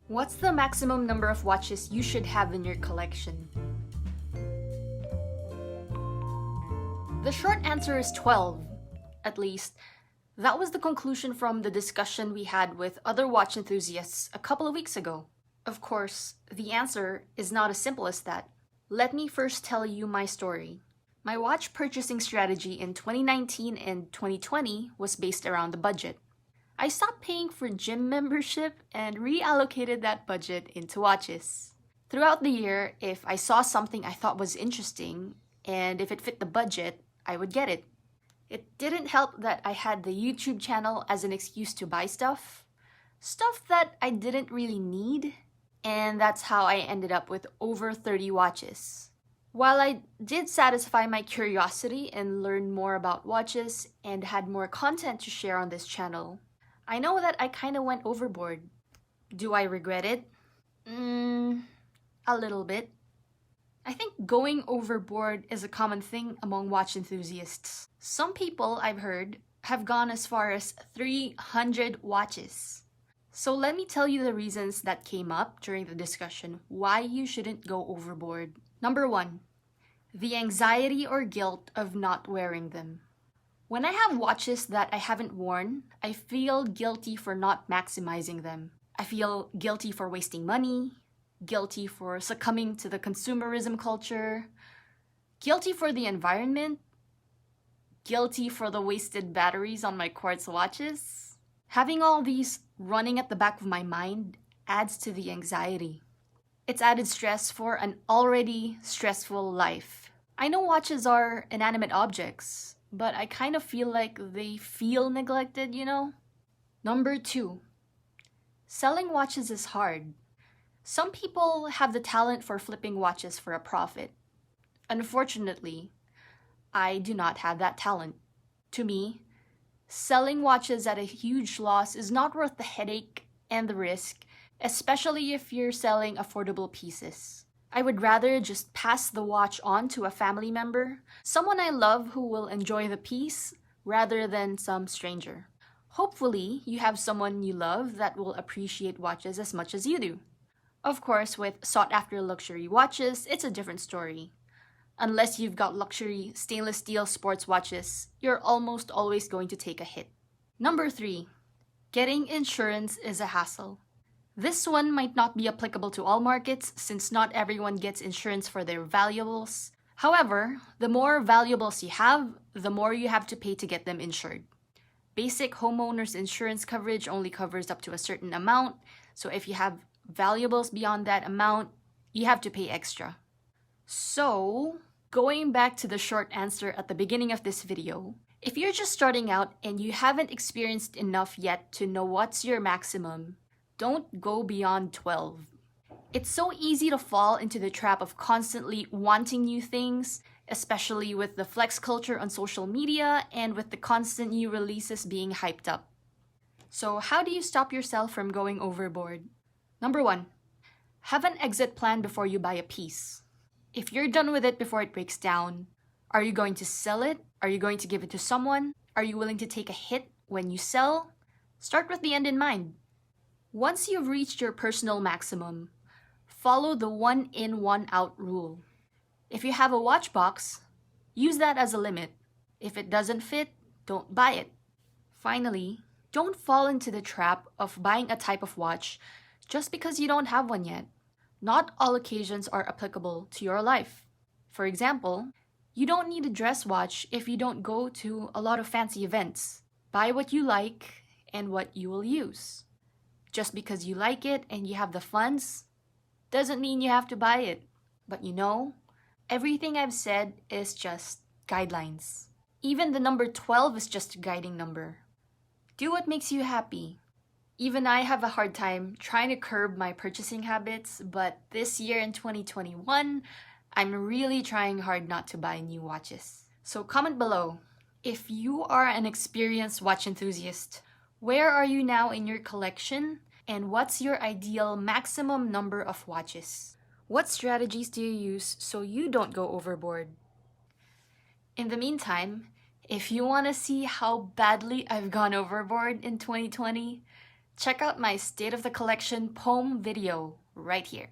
What's the maximum number of watches you should have in your collection? The short answer is 12. At least, that was the conclusion from the discussion we had with other watch enthusiasts a couple of weeks ago. Of course, the answer is not as simple as that. Let me first tell you my story. My watch purchasing strategy in 2019 and 2020 was based around the budget. I stopped paying for gym membership and reallocated that budget into watches. Throughout the year, if I saw something I thought was interesting, and if it fit the budget, I would get it. It didn't help that I had the YouTube channel as an excuse to buy stuff that I didn't really need, and that's how I ended up with over 30 watches. While I did satisfy my curiosity and learn more about watches and had more content to share on this channel, I know that I kinda went overboard. Do I regret it? A little bit. I think going overboard is a common thing among watch enthusiasts. Some people, I've heard, have gone as far as 300 watches. So let me tell you the reasons that came up during the discussion why you shouldn't go overboard. Number 1, the anxiety or guilt of not wearing them. When I have watches that I haven't worn, I feel guilty for not maximizing them. I feel guilty for wasting money, guilty for succumbing to the consumerism culture, guilty for the environment, guilty for the wasted batteries on my quartz watches. Having all these running at the back of my mind adds to the anxiety. It's added stress for an already stressful life. I know watches are inanimate objects, but I kind of feel like they feel neglected, you know? Number 2, selling watches is hard. Some people have the talent for flipping watches for a profit. Unfortunately, I do not have that talent. To me, selling watches at a huge loss is not worth the headache and the risk, especially if you're selling affordable pieces. I would rather just pass the watch on to a family member, someone I love who will enjoy the piece, rather than some stranger. Hopefully, you have someone you love that will appreciate watches as much as you do. Of course, with sought-after luxury watches, it's a different story. Unless you've got luxury stainless steel sports watches, you're almost always going to take a hit. Number 3, getting insurance is a hassle. This one might not be applicable to all markets since not everyone gets insurance for their valuables. However, the more valuables you have, the more you have to pay to get them insured. Basic homeowners insurance coverage only covers up to a certain amount, so if you have valuables beyond that amount, you have to pay extra. So, going back to the short answer at the beginning of this video, if you're just starting out and you haven't experienced enough yet to know what's your maximum, don't go beyond 12. It's so easy to fall into the trap of constantly wanting new things, especially with the flex culture on social media and with the constant new releases being hyped up. So how do you stop yourself from going overboard? Number 1, have an exit plan before you buy a piece. If you're done with it before it breaks down, are you going to sell it? Are you going to give it to someone? Are you willing to take a hit when you sell? Start with the end in mind. Once you've reached your personal maximum, follow the 1 in, 1 out rule. If you have a watch box, use that as a limit. If it doesn't fit, don't buy it. Finally, don't fall into the trap of buying a type of watch just because you don't have one yet. Not all occasions are applicable to your life. For example, you don't need a dress watch if you don't go to a lot of fancy events. Buy what you like and what you will use. Just because you like it and you have the funds doesn't mean you have to buy it. But you know, everything I've said is just guidelines. Even the number 12 is just a guiding number. Do what makes you happy. Even I have a hard time trying to curb my purchasing habits, but this year in 2021, I'm really trying hard not to buy new watches. So comment below, if you are an experienced watch enthusiast, where are you now in your collection? And what's your ideal maximum number of watches? What strategies do you use so you don't go overboard? In the meantime, if you want to see how badly I've gone overboard in 2020, check out my State of the Collection poem video right here.